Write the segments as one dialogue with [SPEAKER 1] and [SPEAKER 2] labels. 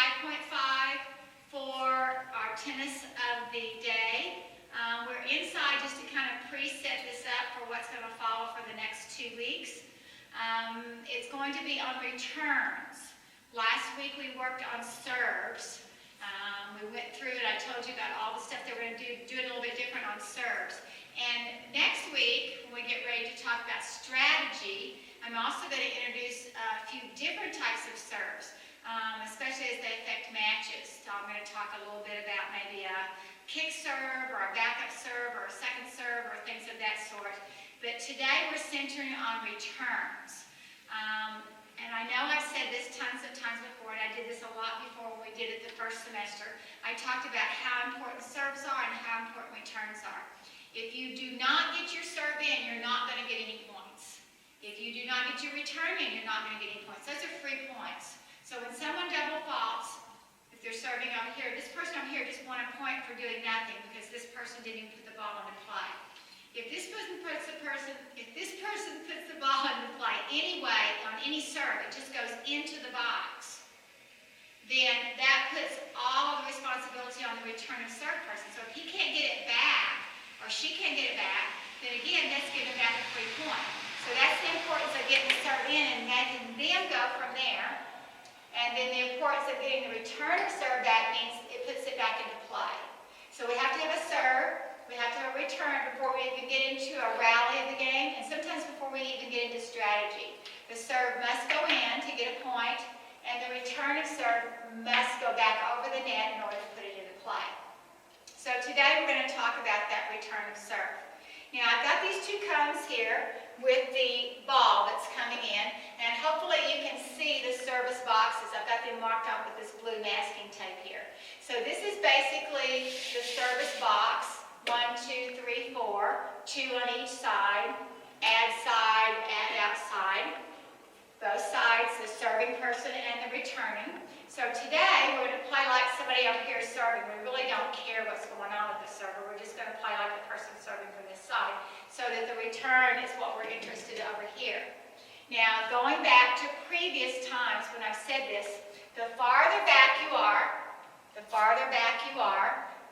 [SPEAKER 1] 5.5 for our tennis of the day. We're inside just to kind of pre-set this up for what's going to follow for the next 2 weeks. It's going to be on returns. Last week we worked on serves. We went through it. I told you about all the stuff that we're going to do it a little bit different on serves. And next week, when we get ready to talk about strategy, I'm also going to introduce a few different types of serves, especially as they affect matches. So I'm going to talk a little bit about maybe a kick serve or a backup serve or a second serve or things of that sort. But today we're centering on returns. And I know I've said this tons of times before, and I did this a lot before when we did it the first semester. I talked about how important serves are and how important returns are. If you do not get your serve in, you're not going to get any points. If you do not get your return in, you're not going to get any points. Those are free points. So when someone double faults, if they're serving over here, this person over here just won a point for doing nothing because this person didn't even put the ball into play. If this person puts the ball into play anyway on any serve, it just goes into the box, then that puts all of the responsibility on the return of serve person. So if he can't get it back, or she can't get it back, then again, that's giving back a free point. So that's the importance of getting the serve in and making them go from there. And then the importance of getting the return of serve back means it puts it back into play. So we have to have a serve, we have to have a return before we even get into a rally of the game, and sometimes before we even get into strategy. The serve must go in to get a point, and the return of serve must go back over the net in order to put it into play. So today we're going to talk about that return of serve. Now I've got these two cones here with the ball that's coming in, and hopefully you can see the service boxes. I've got them marked off with this blue masking tape here. So this is basically the service box, 1, 2, 3, 4, 2 on each side, add outside. Both sides, the serving person and the returning. So today we're going to play like somebody over here is serving. We really don't care what's going on with the server. We're just going to play like the person serving from this side so that the return is what we're interested in over here. Now, going back to previous times when I've said this, the farther back you are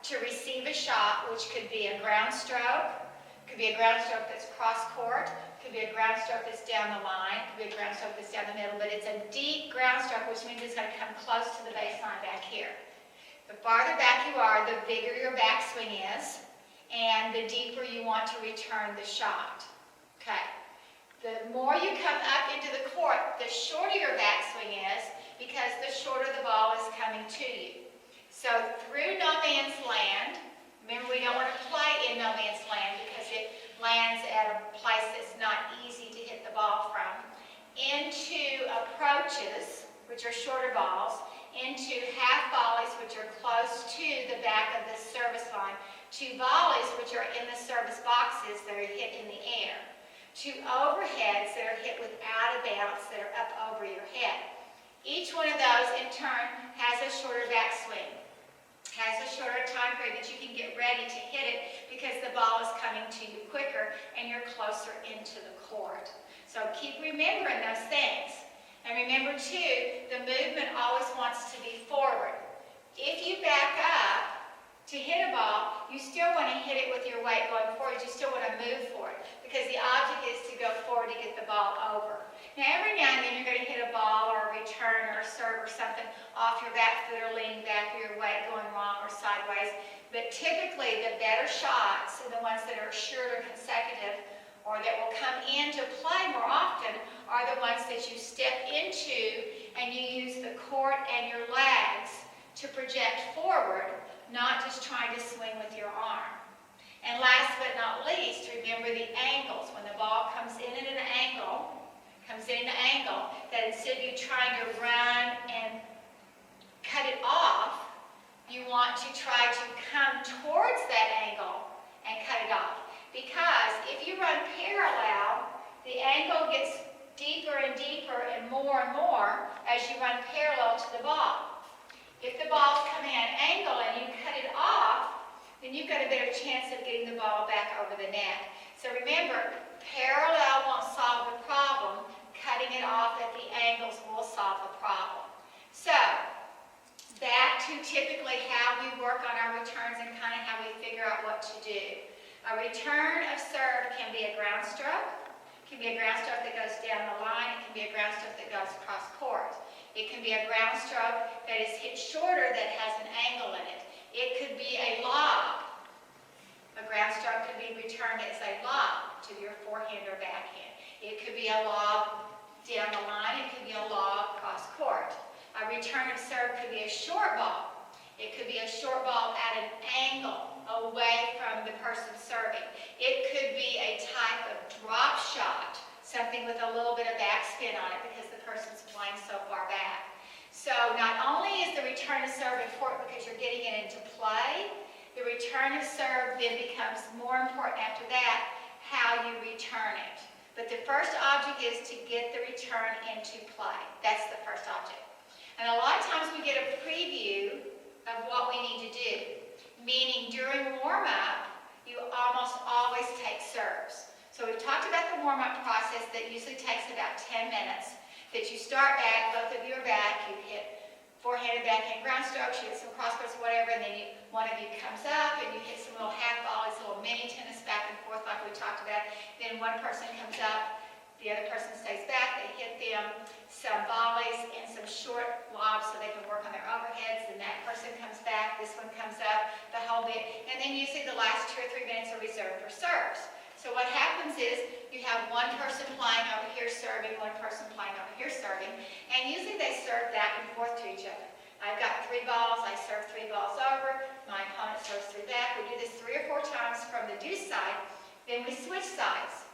[SPEAKER 1] to receive a shot, which could be a ground stroke, could be a ground stroke that's cross court, could be a ground stroke that's down the line, could be a ground stroke that's down the middle, but it's a deep ground stroke, which means it's going to come close to the baseline back here. The farther back you are, the bigger your backswing is, and the deeper you want to return the shot. Okay. The more you come up into the court, the shorter your backswing is, because the shorter the ball is coming to you. So through no man's land, remember we don't want to play in no man's land because it lands at a place that's not easy to hit the ball from, into approaches, which are shorter balls, into half volleys, which are close to the back of the service line, to volleys, which are in the service boxes that are hit in the air, to overheads that are hit without a bounce that are up over your head. Each one of those, in turn, has a shorter backswing, has a shorter time period that you can get ready to hit it because the ball is coming to you quicker and you're closer into the court. So keep remembering those things. And remember too, the movement always wants to be forward. If you back up to hit a ball, you still want to hit it with your weight going forward. You still want to move forward because the object is to go forward to get the ball over. Now every now and then you're going to hit a ball or a return or a serve or something off your back foot or leaning back or your weight going wrong or sideways. But typically the better shots and the ones that are sure or consecutive or that will come into play more often are the ones that you step into and you use the court and your legs to project forward, not just trying to swing with your arm. And last but not least, remember the angles. When the ball comes in at an angle, that instead of you trying to run and cut it off, you want to try to come towards that angle and cut it off. Because if you run parallel, the angle gets deeper and deeper and more as you run parallel to the ball. If the ball's coming at an angle and you cut it off, then you've got a better chance of getting the ball back over the net. So remember, parallel won't solve the problem. Cutting it off at the angles will solve the problem. So, to typically how we work on our returns and kind of how we figure out what to do. A return of serve can be a ground stroke. It can be a ground stroke that goes down the line. It can be a ground stroke that goes across court. It can be a ground stroke that is hit shorter that has an angle in it. It could be a lob. A ground stroke could be returned as a lob to your forehand or backhand. It could be a lob down the line. It could be a lob across court. A return of serve could be a short ball. It could be a short ball at an angle away from the person serving. It could be a type of drop shot, something with a little bit of backspin on it because the person's flying so far back. So not only is the return of serve important because you're getting it into play, the return of serve then becomes more important after that, how you return it. But the first object is to get the return into play. That's the first object. And a lot of times we get a preview of what we need to do, meaning during warm-up, you almost always take serves. So we've talked about the warm-up process that usually takes about 10 minutes, that you start back, both of you are back, you hit forehand and backhand ground strokes, you hit some cross-courts or whatever, and then one of you comes up and you hit some little half volleys, little mini tennis back and forth like we talked about. Then one person comes up, the other person stays back, they hit them some volleys and some short lobs so they can work on their overheads, and that person comes back, this one comes up, the whole bit, and then usually the last 2 or 3 minutes are reserved for serves. So what happens is you have one person playing over here serving, one person playing over here serving, and usually they serve back and forth to each other. I've got 3 balls, I serve 3 balls over, my opponent serves 3 back. We do this 3 or 4 times from the deuce side, then we switch sides.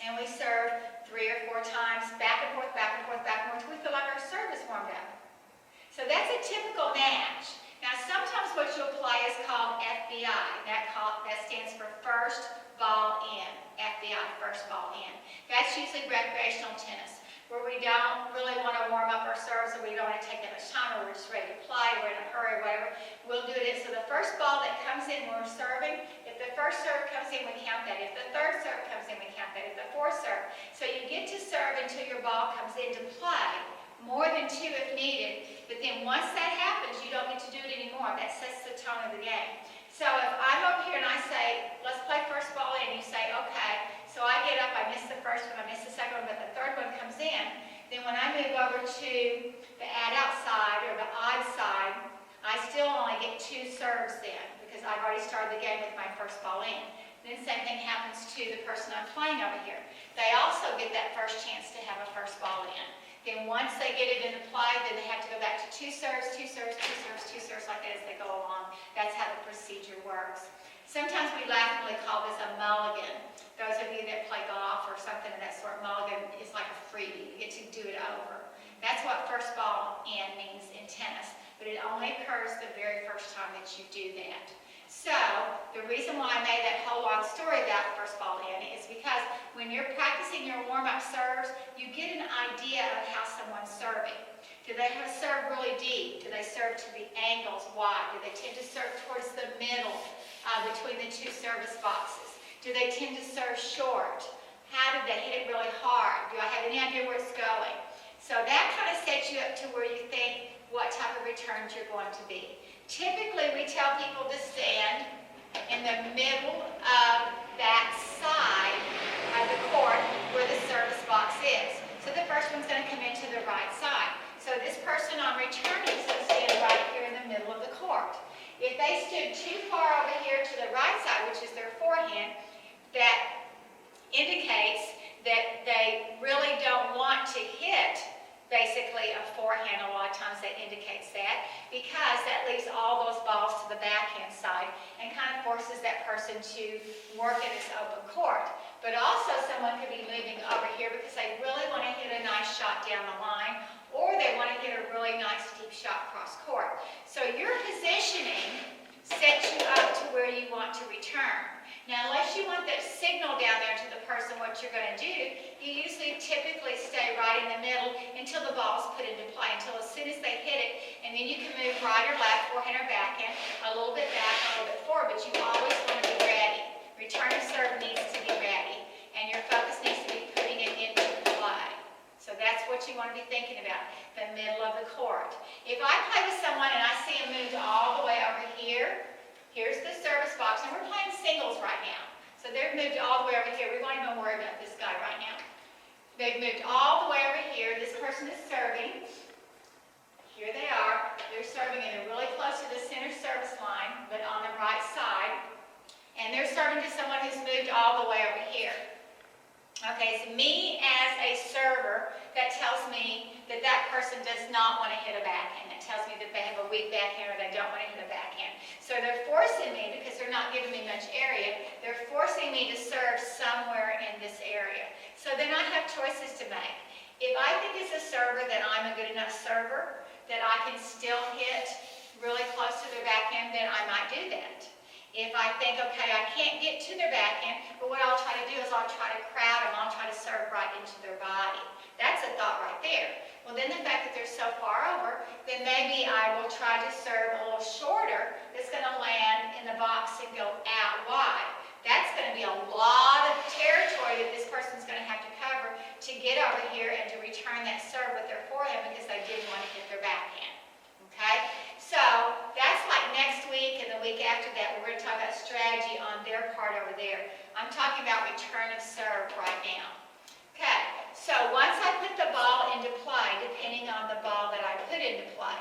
[SPEAKER 1] And we serve 3 or 4 times, back and forth, back and forth, back and forth, until we feel like our serve is warmed up. So that's a typical match. Now sometimes what you'll play is called FBI. That stands for first ball in. FBI, first ball in. That's usually recreational tennis, where we don't really want to warm up our serves, or we don't want to take that much time, or we're just ready to play, we're in a hurry, whatever. We'll do it. So the first ball that comes in when we're serving, if the first serve comes in, we count that. If the third serve comes in, we count that. If the fourth serve. So you get to serve until your ball comes into play, more than 2 if needed. But then once that happens, you don't get to do it anymore. That sets the tone of the game. So if I'm over here and I say, let's play first ball in, you say, okay. So I get up, I miss the first one, I miss the second one, but the third one comes in. Then when I move over to the add-out side or the odd side, I still only get 2 serves then, because I've already started the game with my first ball in. Then same thing happens to the person I'm playing over here. They also get that first chance to have a first ball in. Then once they get it into play, then they have to go back to 2 serves, 2 serves, 2 serves, 2 serves like that as they go along. That's how the procedure works. Sometimes we laughingly call this a mulligan. Those of you that play golf or something of that sort, mulligan is like a freebie. You get to do it over. That's what first ball in means in tennis, but it only occurs the very first time that you do that. So the reason why I made that whole long story about first ball in is because when you're practicing your warm-up serves, you get an idea of how someone's serving. Do they have a serve really deep? Do they serve to the angles wide? Do they tend to serve towards the middle between the 2 service boxes? Do they tend to serve short? How do they hit it really hard? Do I have any idea where it's going? So that kind of sets you up to where you think what type of returns you're going to be. Typically, we tell people to stand in the middle of that side of the court where the service box is. So the first one's going to come into the right side. So this person on returning is going to stand right here in the middle of the court. If they stood too far over here to the right side, which is their forehand, that indicates that they really don't want to hit basically a forehand. A lot of times that indicates that, because that leaves all those balls to the backhand side and kind of forces that person to work in this open court. But also someone could be moving over here because they really want to hit a nice shot down the line, or they want to hit a really nice deep shot cross court. So your positioning sets you up to where you want to return. Now, unless you want that signal down there to the person what you're going to do, you usually typically stay right in the middle until the ball's put into play, until as soon as they hit it, and then you can move right or left, forehand or backhand, a little bit back, a little bit forward, but you always want to be ready. Return of serve needs to be ready, and your focus needs to be putting it into play. So that's what you want to be thinking about, the middle of the court. If I play with someone and I see them moved all the way over here, here's the service box, and we're playing singles right now. So they're moved all the way over here. We won't even worry about this guy right now. They've moved all the way over here. This person is serving. Here they are. They're serving, and they're really close to the center service line, but on the right side. And they're serving to someone who's moved all the way over here. Okay, so me as a server, that tells me that that person does not want to hit a backhand. That tells me that they have a weak backhand or they don't want to hit a backhand. So they're forcing me, because they're not giving me much area, they're forcing me to serve somewhere in this area. So then I have choices to make. If I think as a server that I'm a good enough server, that I can still hit really close to their backhand, then I might do that. If I think, okay, I can't get to their backhand, but what I'll try to do is I'll try to crowd them, I'll try to serve right into their body. That's a thought right there. Well, then the fact that they're so far over, then maybe I will try to serve a little shorter that's going to land in the box and go out wide. That's going to be a lot of territory that this person's going to have to cover to get over here and to return that serve with their forehand because they didn't want to hit their backhand. Okay? So that's like next week and the week after that, we're going to talk about strategy on their part over there. I'm talking about return of serve right now. Okay, so once I put the ball into play, depending on the ball that I put into play,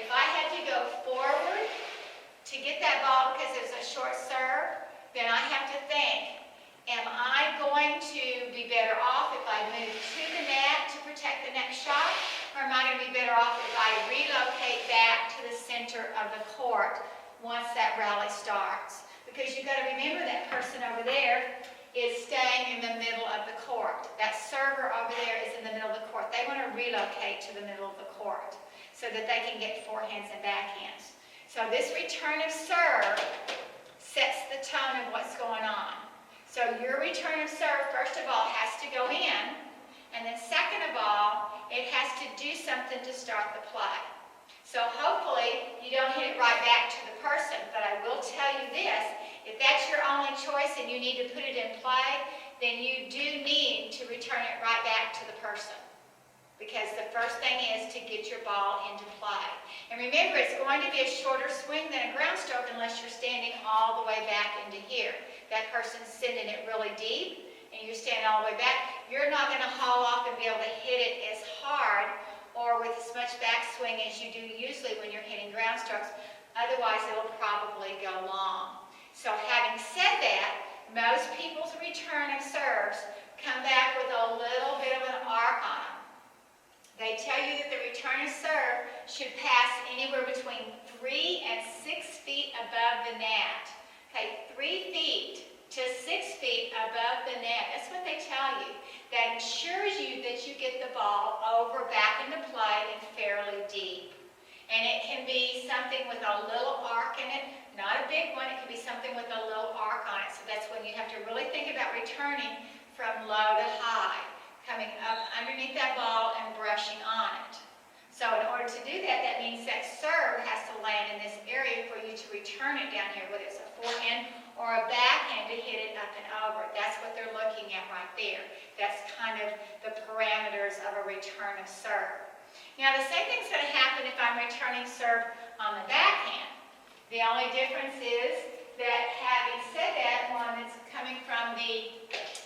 [SPEAKER 1] if I had to go forward to get that ball because it's a short serve, then I have to think, am I going to be better off if I move to the net to protect the next shot? Or am I going to be better off if I relocate back to the center of the court once that rally starts? Because you've got to remember that person over there is staying in the middle of the court. That server over there is in the middle of the court. They want to relocate to the middle of the court so that they can get forehands and backhands. So this return of serve sets the tone of what's going on. So your return of serve, first of all, has to go in, and then second of all, it has to do something to start the play. So hopefully you don't hit it right back to the person, but I will tell you this, if that's your only choice and you need to put it in play, then you do need to return it right back to the person. Because the first thing is to get your ball into play. And remember, it's going to be a shorter swing than a ground stroke unless you're standing all the way back into here. That person's sending it really deep, and you're standing all the way back. You're not going to haul off and be able to hit it as hard or with as much backswing as you do usually when you're hitting ground strokes. Otherwise, it'll probably go long. So having said that, most people's return of serves come back with a little bit of an arc on them. They tell you that the return of serve should pass anywhere between 3 and 6 feet above the net. Okay, 3 feet to 6 feet above the net. That's what they tell you. That ensures you that you get the ball over, back into play, and fairly deep. And it can be something with a little arc in it, not a big one. It can be something with a little arc on it. So that's when you have to really think about returning from low to high, coming up underneath that ball and brushing on it. So in order to do that, that means that serve has to land in this area for you to return it down here, whether it's a forehand or a backhand to hit it up and over. That's what they're looking at right there. That's kind of the parameters of a return of serve. Now the same thing's going to happen if I'm returning serve on the backhand. The only difference is that having said that, one that's coming from the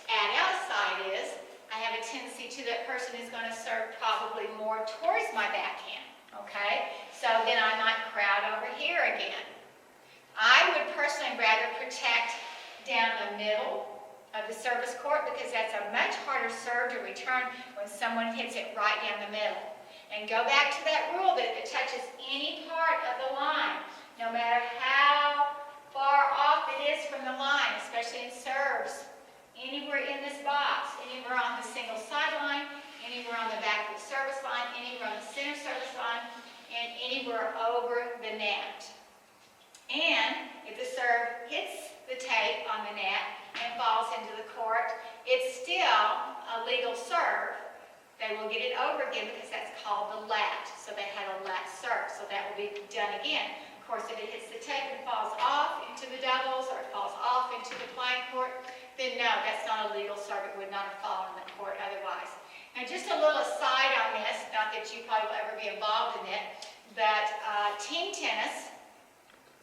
[SPEAKER 1] add-out side is I have a tendency to that person is going to serve probably more towards my backhand, okay? So then I might crowd over here again. I would personally rather protect down the middle of the service court because that's a much harder serve to return when someone hits it right down the middle. And go back to that rule that if it touches any part of the line, no matter how far off it is from the line, especially in serves, anywhere in this box, anywhere on the single sideline, anywhere on the back of the service line, anywhere on the center service line, and anywhere over the net. And if the serve hits the tape on the net and falls into the court, it's still a legal serve. They will get it over again because that's called the lat. So they had a lat serve, so that will be done again. Of course, if it hits the tape and falls off into the doubles or it falls off into the playing court, then no, that's not a legal serve. It would not have fallen in the court otherwise. Now just a little aside on this, not that you probably will ever be involved in it, but team tennis,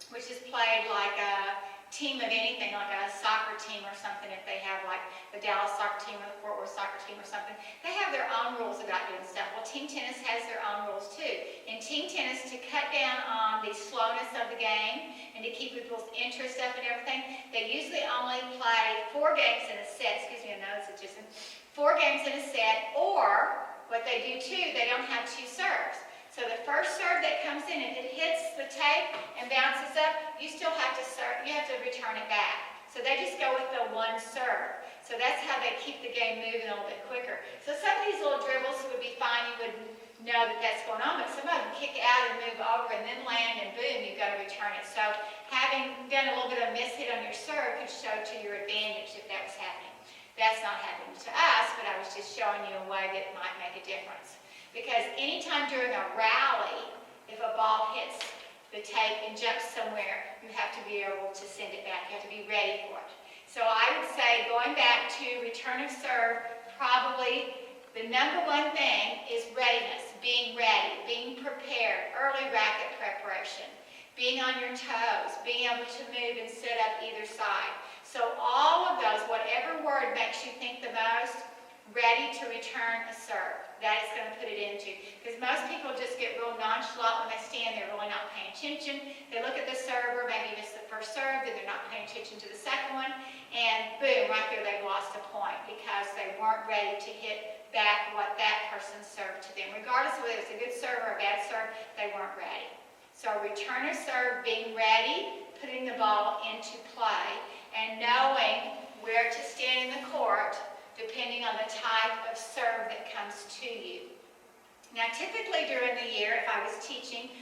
[SPEAKER 1] which is played like a team of anything, like a soccer team or something, if they have like the Dallas soccer team or the Fort Worth soccer team or something, they have their own rules about doing stuff. Well, team tennis has their own rules too. In team tennis, to cut down on the slowness of the game and to keep people's interest up and everything, they usually only play 4 games in a set. Excuse me, I know it's just 4 games in a set, or what they do too, they don't have 2 serves. So the first serve that comes in, if it hits the tape and bounces up, you still have to serve, you have to return it back. So they just go with the 1 serve. So that's how they keep the game moving a little bit quicker. So some of these little dribbles would be fine, you wouldn't know that that's going on, but some of them kick out and move over and then land and boom, you've got to return it. So having done a little bit of miss hit on your serve could show to your advantage if that was happening. That's not happening to us, but I was just showing you a way that might make a difference. Because anytime during a rally, if a ball hits the tape and jumps somewhere, you have to be able to send it back. You have to be ready for it. So I would say, going back to return of serve, probably the number 1 thing is readiness, being ready, being prepared, early racket preparation, being on your toes, being able to move and set up either side. So all of those, whatever word makes you think the most, ready to return a serve. That is going to put it into. Because most people just get real nonchalant when they stand there, really not paying attention. They look at the server, maybe miss the first serve, then they're not paying attention to the second one, and boom, right there they've lost a point because they weren't ready to hit back what that person served to them. Regardless of whether it's a good serve or a bad serve, they weren't ready. So return a serve, being ready, putting the ball into play, and knowing where to stand in the court depending on the type of serve that comes to you. Now typically during the year, if I was teaching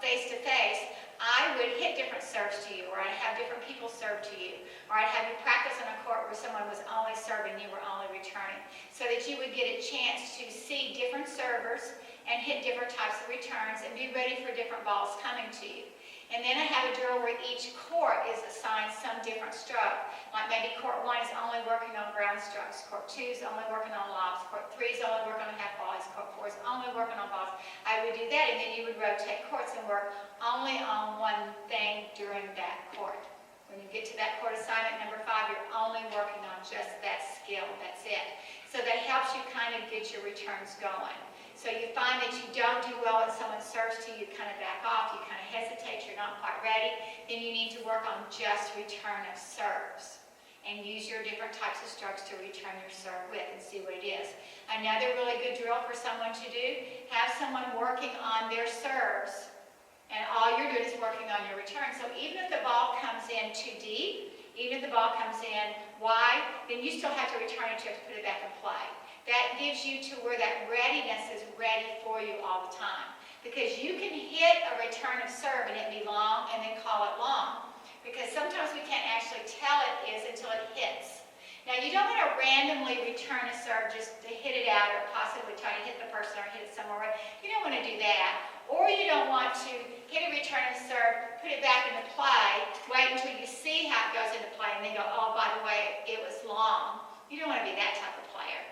[SPEAKER 1] face-to-face, I would hit different serves to you, or I'd have different people serve to you, or I'd have you practice on a court where someone was only serving, you were only returning, so that you would get a chance to see different servers and hit different types of returns and be ready for different balls coming to you. And then I have a drill where each court is assigned some different stroke. Like maybe court 1 is only working on ground strokes, court 2 is only working on lobs, court 3 is only working on half volleys, court 4 is only working on balls. I would do that, and then you would rotate courts and work only on one thing during that court. When you get to that court assignment number 5, you're only working on just that skill, that's it. So that helps you kind of get your returns going. So you find that you don't do well when someone serves to you, kind of back off, you kind of hesitate, you're not quite ready, then you need to work on just return of serves and use your different types of strokes to return your serve with and see what it is. Another really good drill for someone to do, have someone working on their serves, and all you're doing is working on your return. So even if the ball comes in too deep, even if the ball comes in wide, then you still have to return it, you have to put it back in play. That gives you to where that readiness is ready for you all the time. Because you can hit a return of serve and it be long and then call it long. Because sometimes we can't actually tell it is until it hits. Now you don't want to randomly return a serve just to hit it out or possibly try to hit the person or hit it somewhere. You don't want to do that. Or you don't want to hit a return of serve, put it back into play, wait until you see how it goes into play and then go, oh, by the way, it was long. You don't want to be that type of player.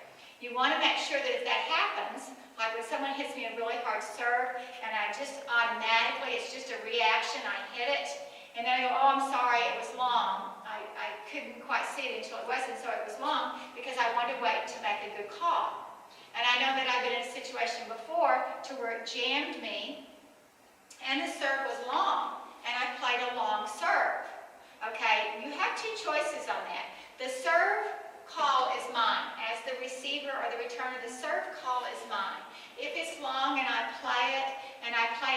[SPEAKER 1] You want to make sure that if that happens, like when someone hits me a really hard serve and I just automatically, it's just a reaction, I hit it, and then I go, oh, I'm sorry, it was long. I couldn't quite see it until it wasn't, so it was long because I wanted to wait to make a good call. And I know that I've been in a situation before to where it jammed me and the serve was long and I played a long serve. Okay, you have 2 choices on that. The serve call is mine. As the receiver or the returner, the serve call is mine. If it's long and I play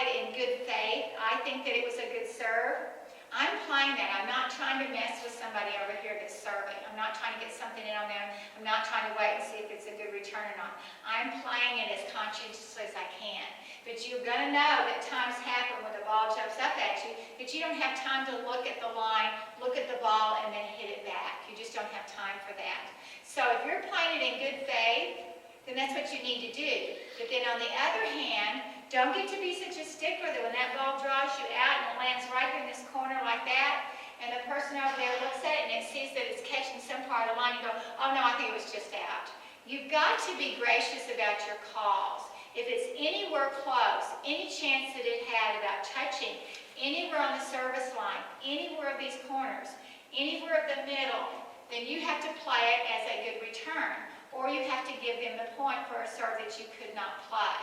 [SPEAKER 1] it in good faith, I think that it was a good serve, I'm playing that. I'm not trying to mess with somebody over here that's serving. I'm not trying to get something in on them. I'm not trying to wait and see if it's a good return or not. I'm playing it as conscientiously as I can. But you're going to know that times happen when the ball jumps up at you that you don't have time to look at the line, look at the ball, and then hit it back. You just don't have time for that. So if you're playing it in good faith, then that's what you need to do. But then on the other hand, don't get to be such a stickler that when that ball draws you out and it lands right here in this corner like that, and the person over there looks at it and it sees that it's catching some part of the line, you go, oh no, I think it was just out. You've got to be gracious about your calls. If it's anywhere close, any chance that it had about touching, anywhere on the service line, anywhere of these corners, anywhere of the middle, then you have to play it as a good return. Or you have to give them the point for a serve that you could not play.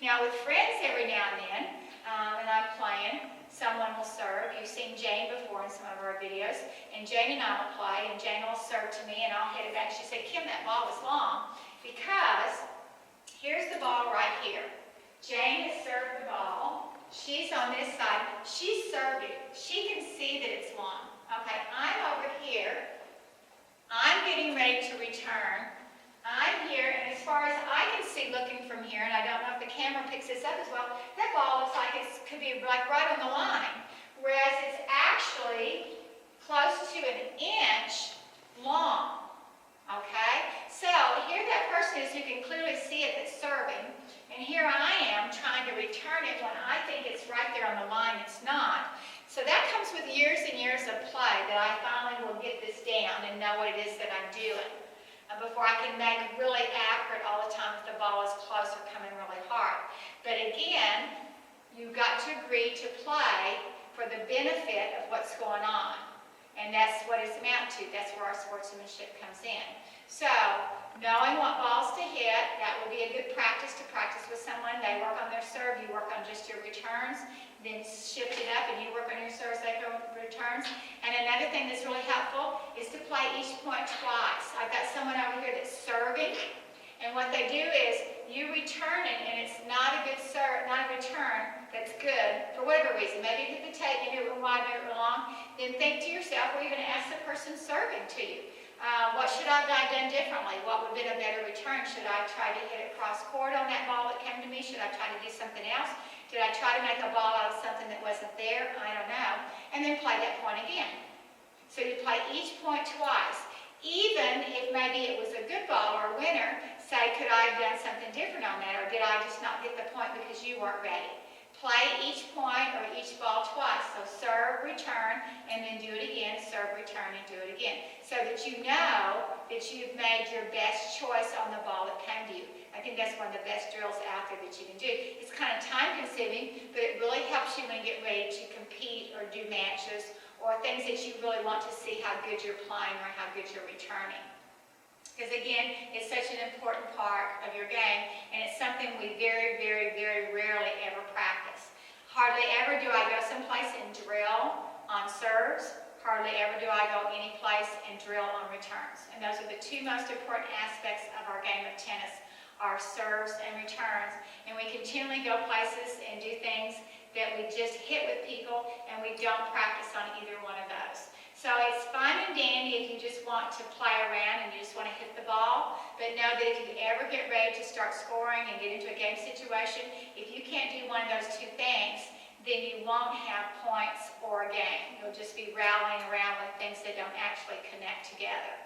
[SPEAKER 1] Now with friends every now and then, and I'm playing, someone will serve. You've seen Jane before in some of our videos. And Jane and I will play, and Jane will serve to me, and I'll hit it back. She said, Kim, that ball was long. Because here's the ball right here. Jane has served the ball. She's on this side. She's served it. She can see that it's long. Okay, I'm over here. I'm getting ready to return. I'm here, and as far as I can see looking from here, and I don't know if the camera picks this up as well, that ball looks like it could be like right on the line, whereas it's actually close to an inch long, okay? So here that person is who can clearly see it that's serving, and here I am trying to return it when I think it's right there on the line. It's not. So that comes with years and years of play that I finally will get this down and know what it is that I'm doing. Before I can make really accurate all the time if the ball is close or coming really hard. But again, you've got to agree to play for the benefit of what's going on. And that's what it's amounted to. That's where our sportsmanship comes in. So, knowing what balls to hit, that will be a good practice to practice with someone. They work on their serve, you work on just your returns, then shift it up and you work on your serves, they go with returns. And another thing that's really helpful is to play each point twice. I've got someone over here that's serving, and what they do is you return it, and it's not a good serve, not a return that's good for whatever reason. Maybe you hit the tape, maybe it went wide, maybe it went long. Then think to yourself, or even ask the person serving to you. What should I have done differently? What would have been a better return? Should I try to hit it cross court on that ball that came to me? Should I try to do something else? Did I try to make a ball out of something that wasn't there? I don't know. And then play that point again. So you play each point twice. Even if maybe it was a good ball or a winner, say, could I have done something different on that? Or did I just not get the point because you weren't ready? Play each point or each ball twice. So serve, return, and then do it again. Serve, return, and do it again. So that you know that you've made your best choice on the ball that came to you. I think that's one of the best drills out there that you can do. It's kind of time consuming, but it really helps you when you get ready to compete or do matches or things that you really want to see how good you're playing or how good you're returning. Because again, it's such an important part of your game, and it's something we very, very, very rarely ever practice. Hardly ever do I go someplace and drill on serves. Hardly ever do I go any place and drill on returns. And those are the two most important aspects of our game of tennis, our serves and returns. And we continually go places and do things that we just hit with people, and we don't practice on either one of those. So it's fine and dandy if you just want to play around and you just want to hit the ball, but know that if you ever get ready to start scoring and get into a game situation, if you can't do one of those two things, then you won't have points or a game. You'll just be rallying around with things that don't actually connect together.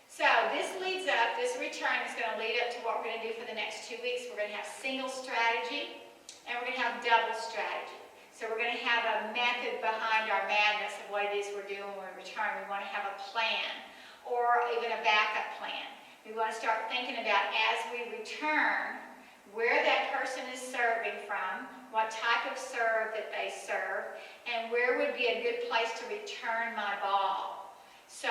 [SPEAKER 1] So this leads up, this return is going to lead up to what we're going to do for the next 2 weeks. We're going to have single strategy and we're going to have double strategy. So we're going to have a method behind our madness of what it is we're doing when we return. We want to have a plan or even a backup plan. We want to start thinking about as we return where that person is serving from, what type of serve that they serve, and where would be a good place to return my ball. So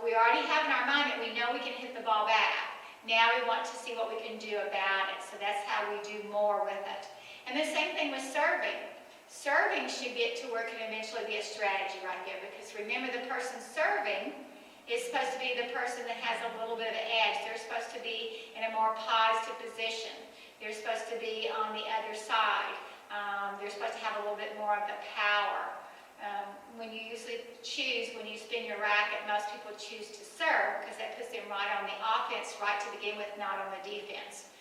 [SPEAKER 1] we already have in our mind that we know we can hit the ball back. Now we want to see what we can do about it. So that's how we do more with it. And the same thing with serving. Serving should get to where it can eventually be a strategy right there, because remember, the person serving is supposed to be the person that has a little bit of an edge. They're supposed to be in a more positive position. They're supposed to be on the other side. They're supposed to have a little bit more of the power. When you usually choose, when you spin your racket, most people choose to serve because that puts them right on the offense right to begin with, not on the defense.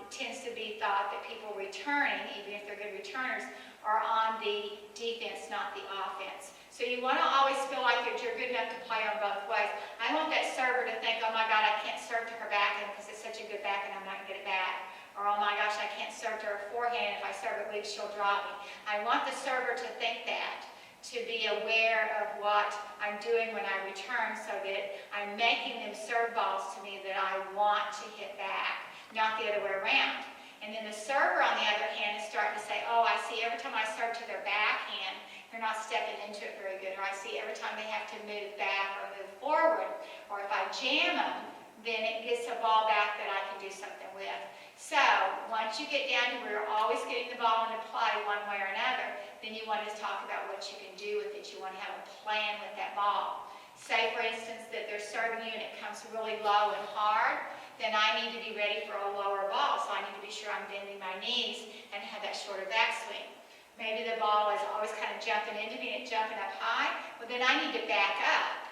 [SPEAKER 1] It tends to be thought that people returning, even if they're good returners, are on the defense, not the offense. So you want to always feel like that you're good enough to play on both ways. I want that server to think, oh my God, I can't serve to her backhand because it's such a good backhand, I'm not going to get it back. Or, oh my gosh, I can't serve to her forehand. If I serve it weak, she'll drop me. I want the server to think that, to be aware of what I'm doing when I return so that I'm making them serve balls to me that I want to hit back, not the other way around. And then the server, on the other hand, is starting to say, oh, I see every time I serve to their backhand, they're not stepping into it very good. Or I see every time they have to move back or move forward. Or if I jam them, then it gets a ball back that I can do something with. So once you get down to where you're always getting the ball into play one way or another, then you want to talk about what you can do with it. You want to have a plan with that ball. Say, for instance, that they're serving you and it comes really low and hard, then I need to be ready for a lower ball. So I need to be sure I'm bending my knees and have that shorter backswing. Maybe the ball is always kind of jumping into me and it's jumping up high. Well, then I need to back up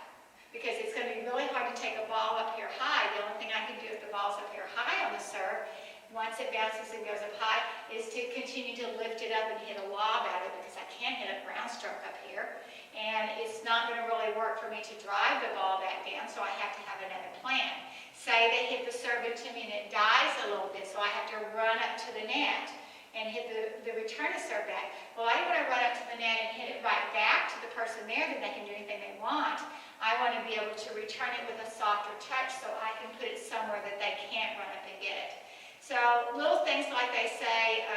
[SPEAKER 1] because it's going to be really hard to take a ball up here high. The only thing I can do if the ball's up here high on the serve, once it bounces and goes up high, is to continue to lift it up and hit a lob at it because I can't hit a ground stroke up here. And it's not going to really work for me to drive the ball back down, so I have to have another plan. Say they hit the serve into me and it dies a little bit, so I have to run up to the net and hit the return of serve back. Well, I don't want to run up to the net and hit it right back to the person there that they can do anything they want. I want to be able to return it with a softer touch so I can put it somewhere that they can't run up and get it. So little things like they say,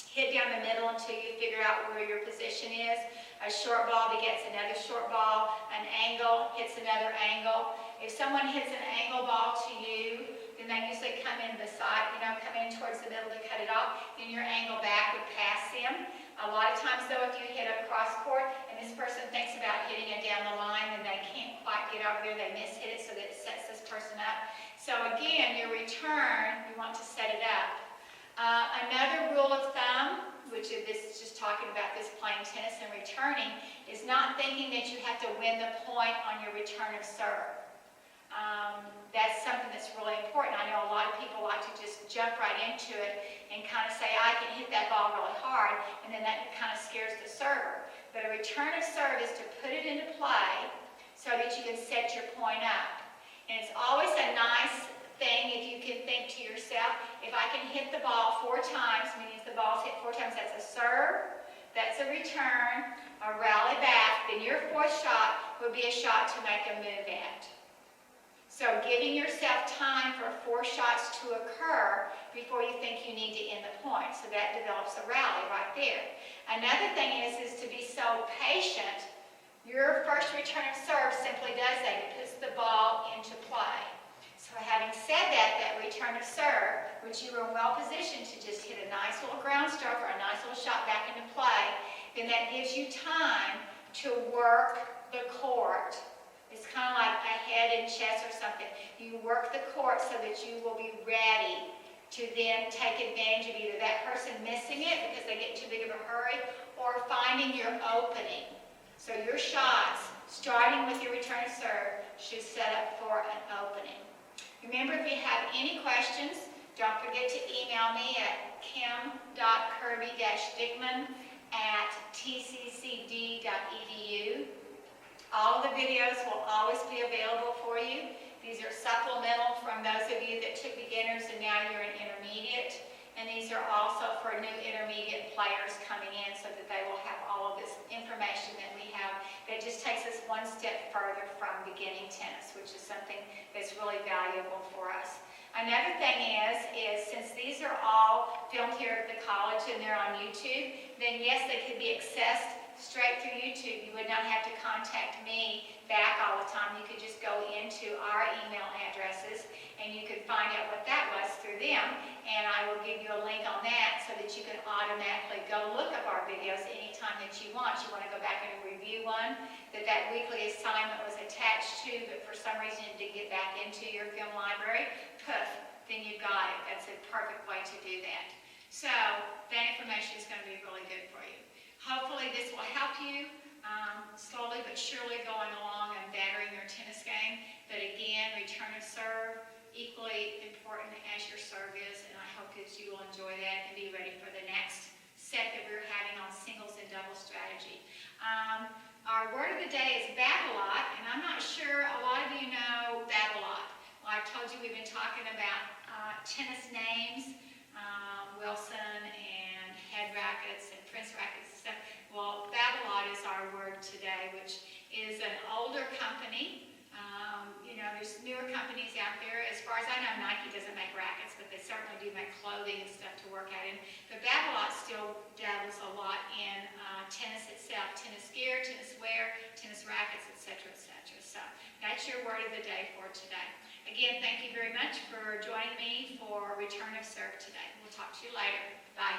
[SPEAKER 1] hit down the middle until you figure out where your position is. A short ball begets another short ball. An angle hits another angle. If someone hits an angle ball to you, then they usually come in the side, come in towards the middle to cut it off. Then your angle back would pass them. A lot of times, though, if you hit a cross court and this person thinks about hitting it down the line and they can't quite get over there, they mishit it so that it sets this person up. So again, your return, you want to set it up. Another rule of thumb, which this is just talking about this playing tennis and returning, is not thinking that you have to win the point on your return of serve. That's something that's really important. I know a lot of people like to just jump right into it and kind of say, I can hit that ball really hard, and then that kind of scares the server. But a return of serve is to put it into play so that you can set your point up. And it's always a nice thing if you can think to yourself, if I can hit the ball 4 times, meaning if the ball's hit 4 times, that's a serve, that's a return, a rally back, then your 4th shot would be a shot to make a move at. So giving yourself time for 4 shots to occur before you think you need to end the point. So that develops a rally right there. Another thing is to be so patient. Your first return of serve simply does that. It puts the ball into play. So having said that, that return of serve, which you were well positioned to just hit a nice little ground stroke or a nice little shot back into play, then that gives you time to work the court. It's kind of like a head in chess or something. You work the court so that you will be ready to then take advantage of either that person missing it because they get in too big of a hurry or finding your opening. So your shots, starting with your return of serve, should set up for an opening. Remember, if you have any questions, don't forget to email me at kim.kirby-dickman@tccd.edu. All of the videos will always be available for you. These are supplemental from those of you that took beginners and now you're in intermediate. And these are also for new intermediate players coming in so that they will have all of this information that we have that just takes us one step further from beginning tennis, which is something that's really valuable for us. Another thing is since these are all filmed here at the college and they're on YouTube, then yes, they could be accessed straight through YouTube. You would not have to contact me back all the time. You could just go into our email addresses and you could find out what that was through them. And I will give you a link on that so that you can automatically go look up our videos anytime that you want. You want to go back and review one that weekly assignment was attached to, but for some reason it didn't get back into your film library, poof, then you've got it. That's a perfect way to do that. So that information is going to be really good for you. Hopefully this will help you slowly but surely going along and bettering your tennis game. But again, return of serve, equally important as your serve is, and I hope that you will enjoy that and be ready for the next set that we're having on singles and double strategy. Our word of the day is Babolat, and I'm not sure a lot of you know Babolat. Well, I've told you we've been talking about tennis names, Wilson and head rackets and Prince rackets and stuff. Well, Babolat is our our word today, which is an older company. You know, there's newer companies out there. As far as I know, Nike doesn't make rackets, but they certainly do make clothing and stuff to work at. And but Babolat still dabbles a lot in tennis itself, tennis gear, tennis wear, tennis rackets, etc., etc. So that's your word of the day for today. Again, thank you very much for joining me for Return of Serve today. We'll talk to you later. Bye.